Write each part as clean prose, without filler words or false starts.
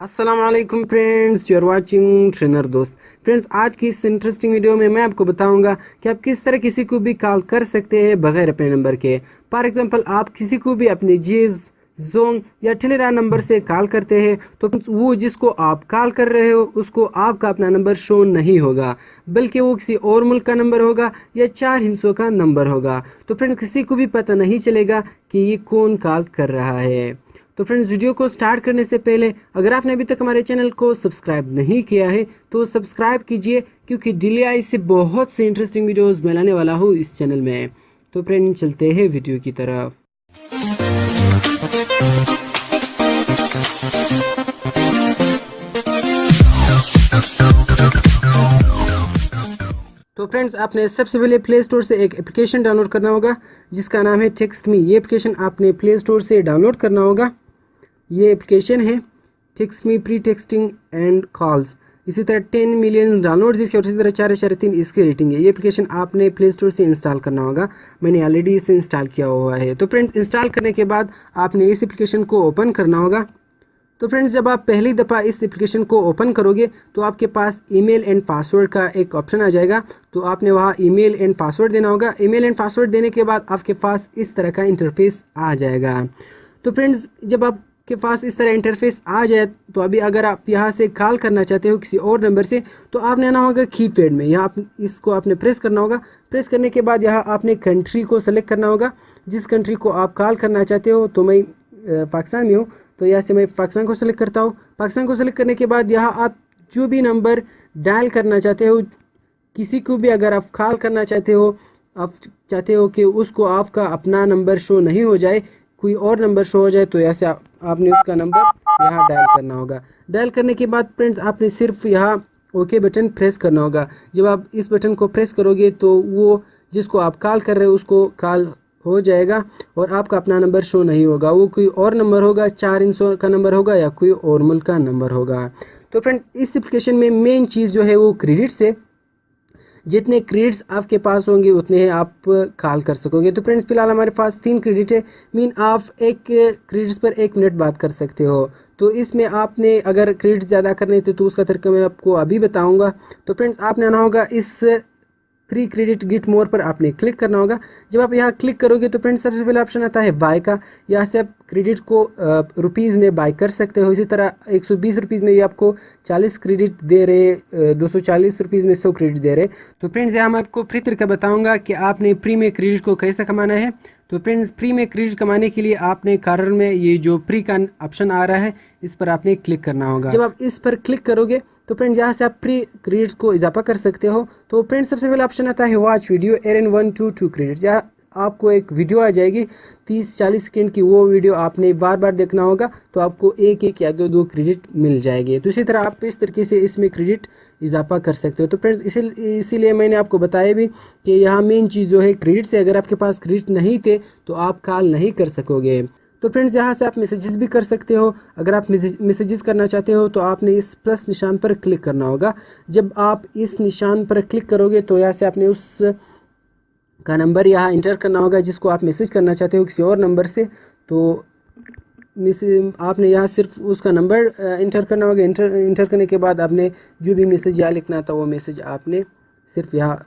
अस्सलाम वालेकुम friends, you are watching trainer दोस्त। फ्रेंड्स, आज की इस इंटरेस्टिंग वीडियो में मैं आपको बताऊंगा कि आप किस तरह किसी को भी कॉल कर सकते हैं बगैर अपने नंबर के। फॉर एग्जांपल, आप किसी को भी अपने जीज, जोंग या टेलीग्राम नंबर से कॉल करते हैं तो वो जिसको आप कॉल कर रहे हो उसको आपका अपना नंबर शो नहीं होगा, बल्कि वो किसी और मुल्क का नंबर होगा या 4 हिस्सों का नंबर होगा। तो फ्रेंड्स, किसी को भी पता नहीं चलेगा कि ये कौन कॉल कर रहा है। तो फ्रेंड्स, वीडियो को स्टार्ट करने से पहले अगर आपने अभी तक हमारे चैनल को सब्सक्राइब नहीं किया है तो सब्सक्राइब कीजिए, क्योंकि डेली इससे बहुत से इंटरेस्टिंग वीडियोस मैं लाने वाला हूँ इस चैनल में। तो फ्रेंड्स, चलते हैं वीडियो की तरफ। तो फ्रेंड्स, आपने सबसे पहले प्ले स्टोर से एक एप्लीकेशन डाउनलोड करना होगा जिसका नाम है टेक्स्ट मी। ये एप्लीकेशन आपने प्ले स्टोर से डाउनलोड करना होगा। ये एप्लीकेशन है text me pre texting and calls. इसी तरह 10 मिलियन डाउनलोड्स इसके और इसी तरह 4.3 इसकी रेटिंग है। ये एप्लीकेशन आपने प्ले स्टोर से इंस्टॉल करना होगा। मैंने ऑलरेडी इसे इंस्टॉल किया हुआ है। तो फ्रेंड्स, इंस्टॉल करने के बाद आपने इस एप्लीकेशन को ओपन करना होगा। तो फ्रेंड्स, जब आप पहली दफ़ा इस एप्लीकेशन को ओपन करोगे तो आपके पास ईमेल एंड पासवर्ड का एक ऑप्शन आ जाएगा। तो आपने वहाँ ईमेल एंड पासवर्ड देना होगा। ईमेल एंड पासवर्ड देने के बाद आपके पास इस तरह का इंटरफेस आ जाएगा। तो फ्रेंड्स, जब आपके पास इस तरह इंटरफेस आ जाए तो अभी अगर आप यहाँ से कॉल करना चाहते हो किसी और नंबर से तो आपने आना होगा कीपैड में। यहाँ इसको आपने प्रेस करना होगा। प्रेस करने के बाद यहाँ आपने कंट्री को सेलेक्ट करना होगा, जिस कंट्री को आप कॉल करना चाहते हो। तो मैं पाकिस्तान में हूँ, तो यहाँ से मैं पाकिस्तान को सेलेक्ट करता हूँ। पाकिस्तान को सेलेक्ट करने के बाद यहाँ आप जो भी नंबर डायल करना चाहते हो, किसी को भी अगर आप कॉल करना चाहते हो, आप चाहते हो कि उसको आपका अपना नंबर शो नहीं हो जाए, कोई और नंबर शो हो जाए, तो यहाँ से आपने उसका नंबर यहाँ डायल करना होगा। डायल करने के बाद फ्रेंड्स, आपने सिर्फ यहाँ ओके बटन प्रेस करना होगा। जब आप इस बटन को प्रेस करोगे तो वो जिसको आप कॉल कर रहे हो उसको कॉल हो जाएगा और आपका अपना नंबर शो नहीं होगा। वो कोई और नंबर होगा, 4 का नंबर होगा या कोई और मुल्क का नंबर होगा। तो फ्रेंड्स, इस एप्लीकेशन में मेन चीज़ जो है वो क्रेडिट्स है। जितने क्रेडिट्स आपके पास होंगे उतने ही आप कॉल कर सकोगे। तो फ्रेंड्स, फिलहाल हमारे पास 3 क्रेडिट है। मीन आप एक क्रेडिट्स पर 1 मिनट बात कर सकते हो। तो इसमें आपने अगर क्रेडिट ज़्यादा करने थे तो उसका तरीका मैं आपको अभी बताऊंगा। तो फ्रेंड्स, आपने आना होगा इस फ्री क्रेडिट गेट मोर पर आपने क्लिक करना होगा। जब आप यहाँ क्लिक करोगे तो फ्रेंड्स, सबसे पहले ऑप्शन आता है बाय का। यहाँ से आप क्रेडिट को रुपीज़ में बाय कर सकते हो। इसी तरह 120 रुपीज़ में ये आपको 40 क्रेडिट दे रहे, 240 रुपीज़ में 100 क्रेडिट दे रहे। तो फ्रेंड्स, यहाँ मैं आपको फ्री तरीका बताऊँगा कि आपने फ्री में क्रेडिट को कैसे कमाना है। तो फ्रेंड्स, फ्री में क्रेडिट कमाने के लिए आपने कार्नर में ये जो फ्री का ऑप्शन आ रहा है इस पर आपने क्लिक करना होगा। जब आप इस पर क्लिक करोगे तो फ्रेंड्स, यहाँ से आप फ्री क्रेडिट्स को इजाफा कर सकते हो। तो फ्रेंड्स, सबसे पहले ऑप्शन आता है watch video earn 1 to 2 credits. यहाँ आपको एक वीडियो आ जाएगी 30-40 सेकेंड की। वो वीडियो आपने बार बार देखना होगा तो आपको 1-1 या 2-2 क्रेडिट मिल जाएंगे। तो इसी तरह आप इस तरीके से इसमें क्रेडिट इजाफा कर सकते हो। तो फ्रेंड्स, इसीलिए मैंने आपको बताया भी कि यहाँ मेन चीज़ जो है क्रेडिट से। अगर आपके पास क्रेडिट नहीं थे तो आप कॉल नहीं कर सकोगे। तो फ्रेंड्स, यहाँ से आप मैसेजेस भी कर सकते हो। अगर आप मैसेजेस करना चाहते हो तो आपने इस प्लस निशान पर क्लिक करना होगा। जब आप इस निशान पर क्लिक करोगे तो यहाँ से आपने उस का नंबर यहाँ इंटर करना होगा जिसको आप मैसेज करना चाहते हो किसी और नंबर से। तो आपने यहाँ सिर्फ उसका नंबर इंटर करना होगा। इंटर करने के बाद आपने जो भी मैसेज यहाँ लिखना था वो मैसेज आपने सिर्फ यहाँ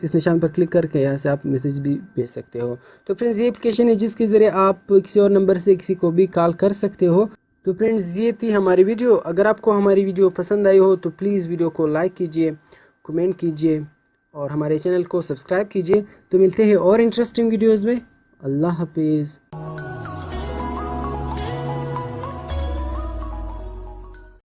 इस निशान पर क्लिक करके यहाँ से आप मैसेज भी भेज सकते हो। तो फ्रेंड्स, ये एप्लीकेशन है जिसके ज़रिए आप किसी और नंबर से किसी को भी कॉल कर सकते हो। तो फ्रेंड्स, ये थी हमारी वीडियो। अगर आपको हमारी वीडियो पसंद आई हो तो प्लीज़ वीडियो को लाइक कीजिए, कमेंट कीजिए और हमारे चैनल को सब्सक्राइब कीजिए। तो मिलते हैं और इंटरेस्टिंग वीडियोज़ में। अल्लाह हाफिज़।